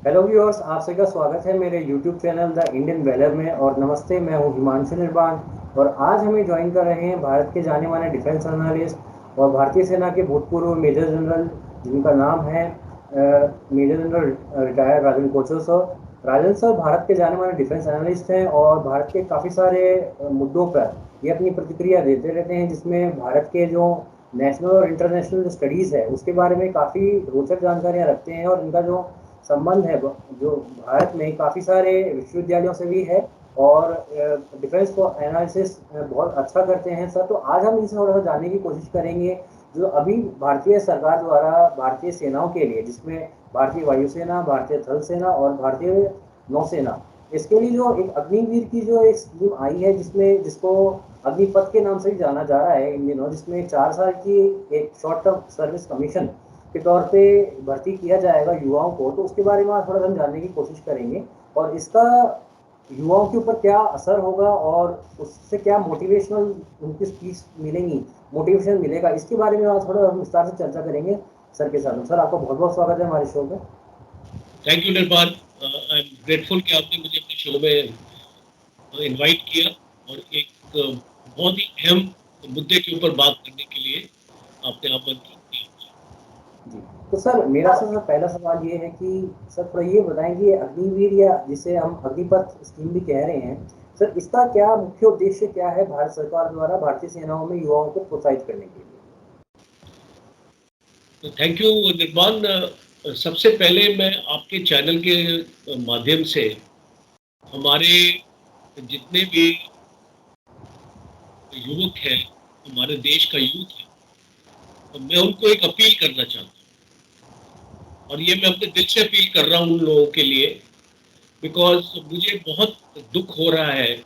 Hello viewers, आप सभी का स्वागत है मेरे यूट्यूब चैनल द इंडियन वेलर में। और नमस्ते, मैं हूं हिमांशु निर्बाण। और आज हमें ज्वाइन कर रहे हैं भारत के जाने माने डिफेंस एनालिस्ट और भारतीय सेना के भूतपूर्व मेजर जनरल, जिनका नाम है मेजर जनरल रिटायर्ड राजन कोचर सर। राजन सर भारत के जाने माने डिफेंस एनालिस्ट हैं और भारत के काफ़ी सारे मुद्दों पर ये अपनी प्रतिक्रिया देते रहते हैं, जिसमें भारत के जो नेशनल और इंटरनेशनल स्टडीज़ है उसके बारे में काफ़ी रोचक जानकारियाँ रखते हैं। और इनका जो संबंध है जो भारत में काफ़ी सारे विश्वविद्यालयों से भी है और डिफेंस को एनालिसिस बहुत अच्छा करते हैं सर। तो आज हम इनसे थोड़ा सा जानने की कोशिश करेंगे जो अभी भारतीय सरकार द्वारा भारतीय सेनाओं के लिए, जिसमें भारतीय वायुसेना, भारतीय थल सेना और भारतीय नौसेना, इसके लिए जो एक अग्निवीर की जो एक स्कीम आई है, जिसमें जिसको अग्निपथ के नाम से भी जाना जा रहा है इन दिनों, जिसमें 4 साल की एक शॉर्ट टर्म सर्विस कमीशन के तौर पे भर्ती किया जाएगा युवाओं को। तो उसके बारे में आज थोड़ा सा हम जानने की कोशिश करेंगे और इसका युवाओं के ऊपर क्या असर होगा और उससे क्या मोटिवेशनल उनकी स्पीच मिलेंगी, मोटिवेशन मिलेगा, इसके बारे में आज थोड़ा हम विस्तार से चर्चा करेंगे सर के साथ। सर, आपका बहुत बहुत स्वागत है हमारे शो में। Thank you Nirban. I am grateful कि आपने मुझे अपने शो में इनवाइट किया और एक बहुत ही अहम मुद्दे के ऊपर बात करने के लिए आपने आमंत्रित किया। जी, तो सर मेरा सबसे पहला सवाल ये है कि सर थोड़ा ये बताएं कि ये अग्निवीर, या जिसे हम अग्निपथ स्कीम भी कह रहे हैं सर, इसका क्या मुख्य उद्देश्य क्या है भारत सरकार द्वारा भारतीय सेनाओं में युवाओं को प्रोत्साहित करने के लिए? तो थैंक यू निर्बान। सबसे पहले मैं आपके चैनल के माध्यम से हमारे जितने भी युवक हैं, हमारे देश का यूथ है, तो मैं उनको एक अपील करना चाहता हूँ और ये मैं अपने दिल से अपील कर रहा हूँ उन लोगों के लिए, बिकॉज मुझे बहुत दुख हो रहा है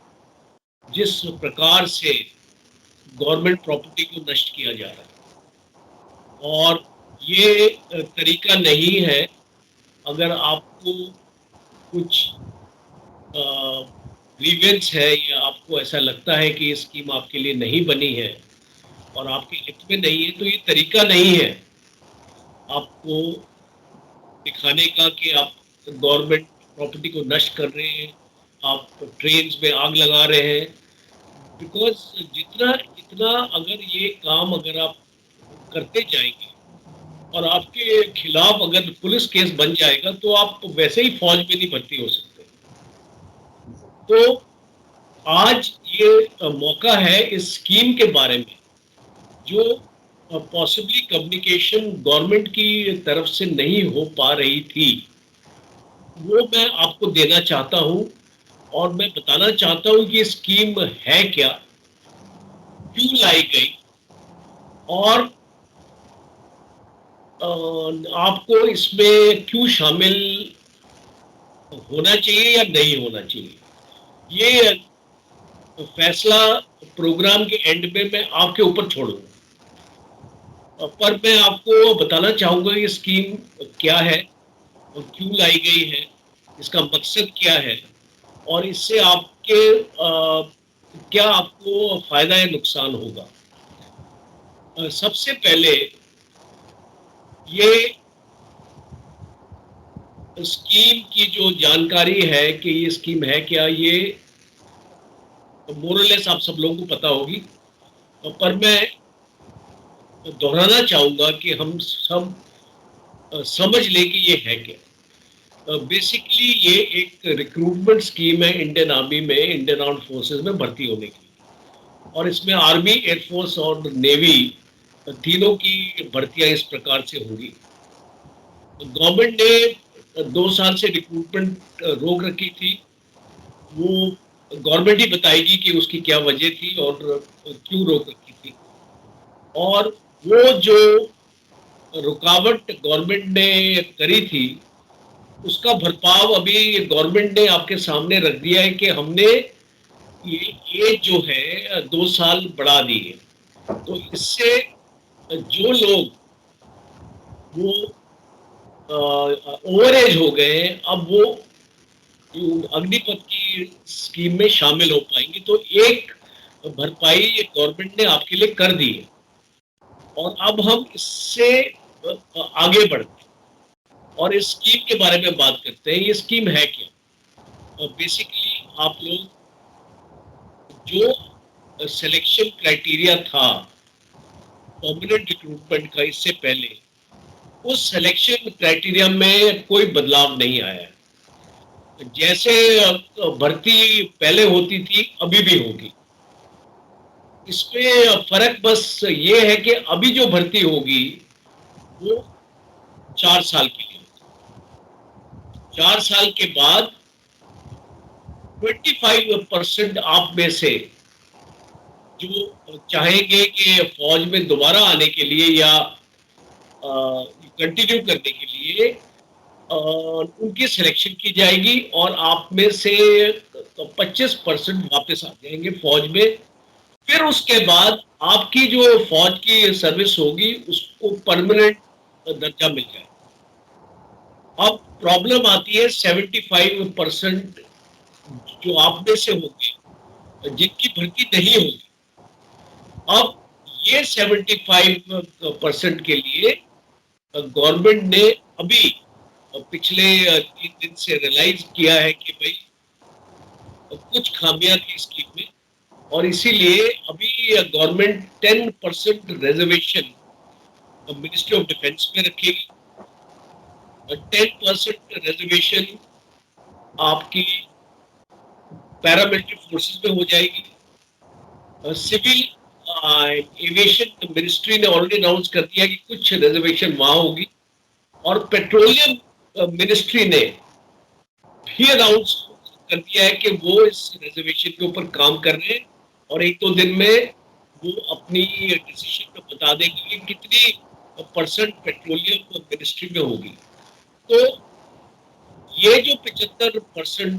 जिस प्रकार से गवर्नमेंट प्रॉपर्टी को नष्ट किया जा रहा है। और ये तरीका नहीं है। अगर आपको कुछ ग्रीवेंस है या आपको ऐसा लगता है कि ये स्कीम आपके लिए नहीं बनी है और आपके हित में नहीं है, तो ये तरीका नहीं है आपको दिखाने का कि आप गवर्नमेंट प्रॉपर्टी को नष्ट कर रहे हैं, आप ट्रेन में आग लगा रहे हैं। बिकॉज जितना जितना अगर ये काम अगर आप करते जाएंगे और आपके खिलाफ अगर पुलिस केस बन जाएगा, तो आप वैसे ही फौज में नहीं भर्ती हो सकते। तो आज ये मौका है इस स्कीम के बारे में, जो पॉसिबली कम्युनिकेशन गवर्नमेंट की तरफ से नहीं हो पा रही थी, वो मैं आपको देना चाहता हूं। और मैं बताना चाहता हूं कि स्कीम है क्या, क्यों लाई गई, और आपको इसमें क्यों शामिल होना चाहिए या नहीं होना चाहिए। ये फैसला प्रोग्राम के एंड में मैं आपके ऊपर छोड़ूंगा। पर मैं आपको बताना चाहूंगा ये स्कीम क्या है और क्यों लाई गई है, इसका मकसद क्या है, और इससे आपके क्या आपको फायदा या नुकसान होगा। सबसे पहले ये स्कीम की जो जानकारी है कि ये स्कीम है क्या, ये मोरलेस आप सब लोगों को पता होगी। पर मैं दोहराना चाहूंगा कि हम सब समझ लें कि ये है क्या। बेसिकली ये एक रिक्रूटमेंट स्कीम है इंडियन आर्मी में, इंडियन आर्म्ड फोर्सेस में भर्ती होने की। और इसमें आर्मी, एयरफोर्स और नेवी तीनों की भर्तियां इस प्रकार से होंगी। गवर्नमेंट ने 2 साल से रिक्रूटमेंट रोक रखी थी। वो गवर्नमेंट ही बताएगी कि उसकी क्या वजह थी और क्यों रोक रखी थी। और वो जो रुकावट गवर्नमेंट ने करी थी, उसका भरपाव अभी गवर्नमेंट ने आपके सामने रख दिया है कि हमने ये जो है 2 साल बढ़ा दी है। तो इससे जो लोग वो ओवर एज हो गए हैं, अब वो अग्निपथ की स्कीम में शामिल हो पाएंगे। तो एक भरपाई गवर्नमेंट ने आपके लिए कर दी है और अब हम इससे आगे बढ़ते हैं। और इस स्कीम के बारे में बात करते हैं। ये स्कीम है क्या? बेसिकली आप लोग जो सिलेक्शन क्राइटेरिया था परमानेंट रिक्रूटमेंट का इससे पहले, उस सिलेक्शन क्राइटेरिया में कोई बदलाव नहीं आया है। जैसे भर्ती पहले होती थी अभी भी होगी। इसमें फर्क बस ये है कि अभी जो भर्ती होगी वो 4 साल के लिए होगी। 4 साल के बाद 25% आप में से जो चाहेंगे कि फौज में दोबारा आने के लिए या कंटिन्यू करने के लिए उनकी सिलेक्शन की जाएगी और आप में से 25% वापस आ जाएंगे फौज में। फिर उसके बाद आपकी जो फौज की सर्विस होगी उसको परमानेंट दर्जा मिल जाएगा। अब प्रॉब्लम आती है 75% जो आप में से होंगे जिनकी भर्ती नहीं होगी। अब ये 75% के लिए गवर्नमेंट ने अभी पिछले 3 दिन से रियलाइज किया है कि भाई कुछ खामियां थी स्कीम में, और इसीलिए अभी government 10% reservation ministry of defence में रखेगी और 10% रिजर्वेशन आपकी पैरामिलिट्री फोर्सेस में हो जाएगी। सिविल एविएशन मिनिस्ट्री ने ऑलरेडी अनाउंस कर दिया कि कुछ रिजर्वेशन वहां होगी, और पेट्रोलियम मिनिस्ट्री ने भी अनाउंस कर दिया है कि वो इस रिजर्वेशन के ऊपर काम कर रहे हैं और 1-2 दिन में वो अपनी डिसीजन में बता देंगे कि कितनी परसेंट पेट्रोलियम मिनिस्ट्री में होगी। तो ये जो 75%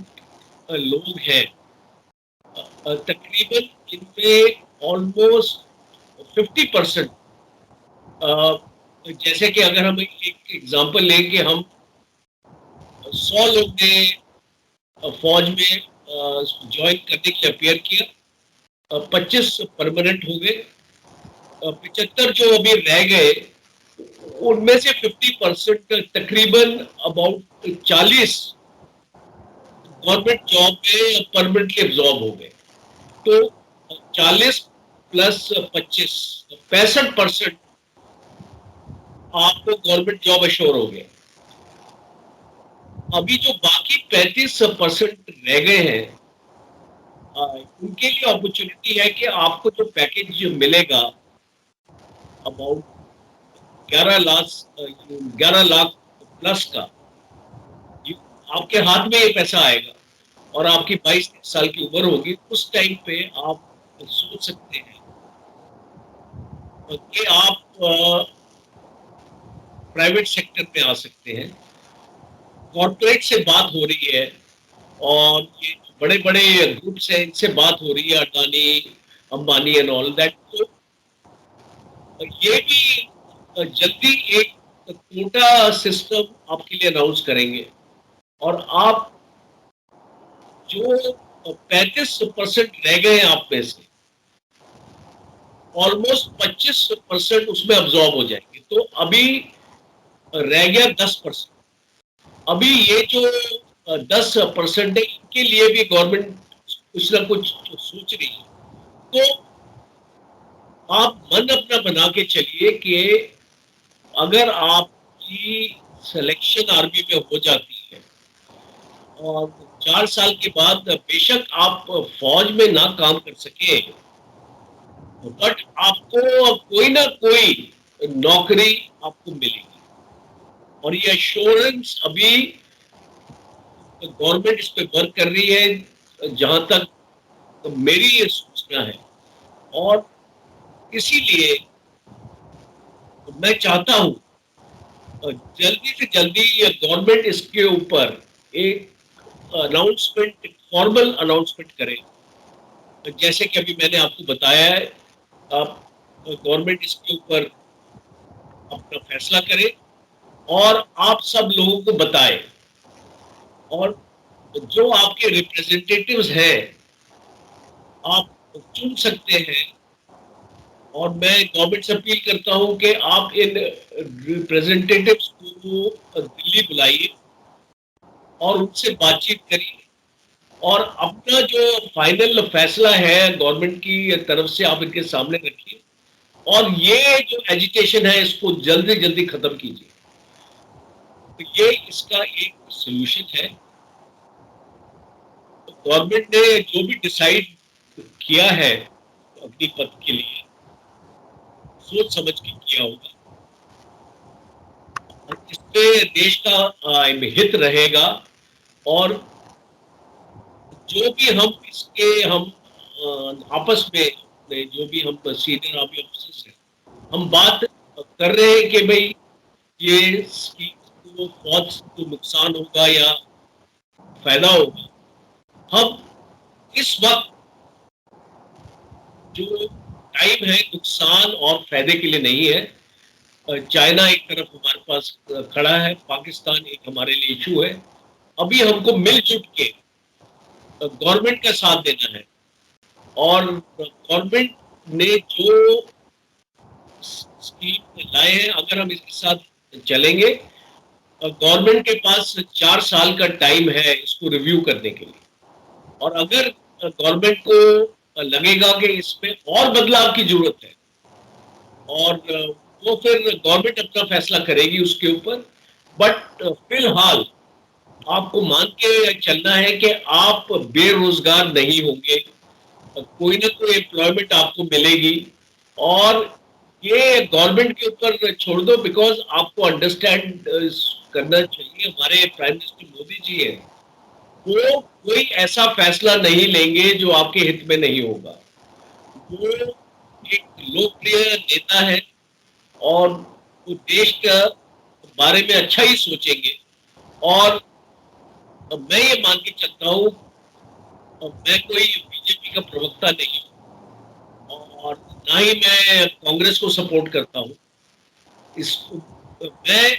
लोग हैं, तकरीबन इनमें ऑलमोस्ट 50%, जैसे कि अगर हम एक एग्जांपल लें कि हम 100 लोग ने फौज में ज्वाइन करने के लिए अपियर किया, 25 परमानेंट हो गए, 75 जो अभी रह गए उनमें से 50% तकरीबन अबाउट 40 गवर्नमेंट जॉब में परमानेंटली एब्जॉर्ब हो गए। तो 40 प्लस 25 65% आपको गवर्नमेंट जॉब अश्योर हो गए। अभी जो बाकी 35% रह गए हैं, उनके लिए अपॉर्चुनिटी है कि आपको जो पैकेज मिलेगा अबाउट 11 लाख प्लस का, आपके हाथ में ये पैसा आएगा और आपकी 22 साल की उम्र होगी। उस टाइम पे आप सोच सकते हैं कि आप प्राइवेट सेक्टर में आ सकते हैं। कॉर्पोरेट से बात हो रही है और ये बड़े बड़े ग्रुप्स हैं इनसे बात हो रही है, Adani, Ambani and all that. तो ये भी जल्दी एक कोटा सिस्टम आपके लिए अनाउंस करेंगे और आप जो 35% रह गए हैं आप में से ऑलमोस्ट 25% उसमें अब्सॉर्ब हो जाएंगे। तो अभी रह गया 10%। अभी ये जो 10% है इनके लिए भी गवर्नमेंट कुछ ना कुछ सोच रही है। तो आप मन अपना बना के चलिए कि अगर आपकी सिलेक्शन आर्मी में हो जाती है और 4 साल के बाद बेशक आप फौज में ना काम कर सके, बट आपको कोई ना कोई नौकरी आपको मिलेगी। और ये एश्योरेंस अभी गवर्नमेंट इस पे वर्क कर रही है जहां तक मेरी ये सूचना है। और इसीलिए मैं चाहता हूं जल्दी से जल्दी ये गवर्नमेंट इसके ऊपर एक अनाउंसमेंट, फॉर्मल अनाउंसमेंट करे। जैसे कि अभी मैंने आपको बताया है, आप गवर्नमेंट इसके ऊपर अपना फैसला करे और आप सब लोगों को बताए, और जो आपके रिप्रेजेंटेटिव्स हैं आप चुन सकते हैं और मैं गवर्नमेंट से अपील करता हूं कि आप इन रिप्रेजेंटेटिव्स को दिल्ली बुलाइए और उनसे बातचीत करिए और अपना जो फाइनल फैसला है गवर्नमेंट की तरफ से आप इनके सामने रखिए और ये जो एजिटेशन है इसको जल्दी जल्दी खत्म कीजिए। तो ये इसका एक सोल्यूशन है। तो गवर्नमेंट ने जो भी डिसाइड किया है अग्निपथ के लिए सोच समझ के किया होगा और इसमें देश का हित रहेगा। और जो भी हम इसके हम आपस में जो भी हम सीनियर आर्मी ऑफिसर्स हैं हम बात कर रहे हैं कि भाई ये इसको फौज को नुकसान होगा या फायदा होगा। हम इस वक्त जो टाइम है नुकसान और फायदे के लिए नहीं है। चाइना एक तरफ हमारे पास खड़ा है, पाकिस्तान एक हमारे लिए इशू है। अभी हमको मिलजुल के गवर्नमेंट का साथ देना है और गवर्नमेंट ने जो स्कीम लाए हैं अगर हम इसके साथ चलेंगे गवर्नमेंट के पास 4 साल का टाइम है इसको रिव्यू करने के लिए। और अगर गवर्नमेंट को लगेगा कि इसमें और बदलाव की जरूरत है और वो फिर गवर्नमेंट अपना फैसला करेगी उसके ऊपर। बट फिलहाल आपको मान के चलना है कि आप बेरोजगार नहीं होंगे, कोई ना कोई एम्प्लॉयमेंट आपको मिलेगी। और ये गवर्नमेंट के ऊपर छोड़ दो बिकॉज आपको अंडरस्टैंड करना चाहिए हमारे प्राइम मिनिस्टर मोदी जी है वो कोई ऐसा फैसला नहीं लेंगे जो आपके हित में नहीं होगा। वो एक लोकप्रिय नेता है और वो देश का बारे में अच्छा ही सोचेंगे। और मैं ये मान के चलता हूँ मैं कोई बीजेपी का प्रवक्ता नहीं हूँ और ना ही मैं कांग्रेस को सपोर्ट करता हूँ। इसको मैं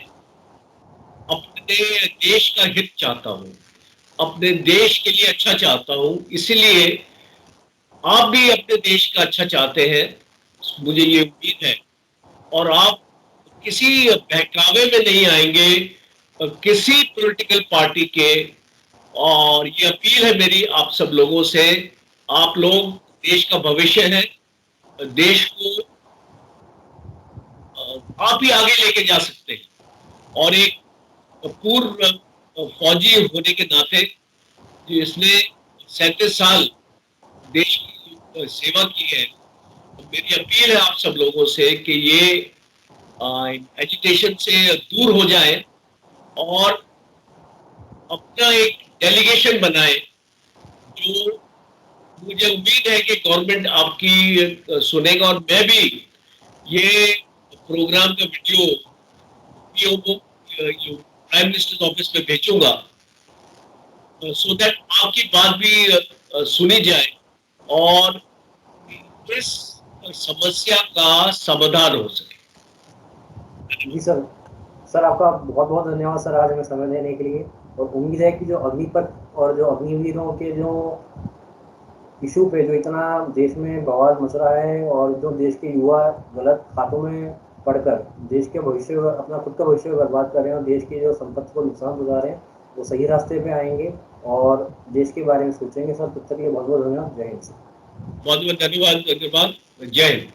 अपने देश का हित चाहता हूँ, अपने देश के लिए अच्छा चाहता हूँ। इसलिए आप भी अपने देश का अच्छा चाहते हैं, मुझे ये उम्मीद है। और आप किसी बहकावे में नहीं आएंगे किसी पॉलिटिकल पार्टी के। और ये अपील है मेरी आप सब लोगों से, आप लोग देश का भविष्य है, देश को आप ही आगे लेके जा सकते हैं। और एक पूर्व फौजी होने के नाते जिसने 37 साल देश की सेवा की है, तो मेरी अपील है आप सब लोगों से कि ये एजुटेशन से दूर हो जाए और अपना एक डेलीगेशन बनाए। जो मुझे उम्मीद है कि गवर्नमेंट आपकी सुनेगा और मैं भी ये प्रोग्राम का वीडियो पीओ को प्राइम मिनिस्टर ऑफिस में भेजूंगा सो दैट आपकी बात भी सुनी जाए और इस समस्या का समाधान हो सके। जी सर। सर आपका बहुत बहुत धन्यवाद सर आज हमें समय देने के लिए। और उम्मीद है कि जो अग्निपथ और जो अग्निवीरों के जो इशू पे जो इतना देश में बवाल मच रहा है और जो देश के युवा गलत हाथों में पड़कर देश के भविष्य अपना खुद का भविष्य बर्बाद कर रहे हैं और देश की जो संपत्ति को नुकसान पहुंचा रहे हैं वो सही रास्ते पे आएंगे और देश के बारे में सोचेंगे। सर तब तक के लिए बहुत बहुत धन्यवाद। जय हिंद सर। बहुत बहुत धन्यवाद। जय हिंद।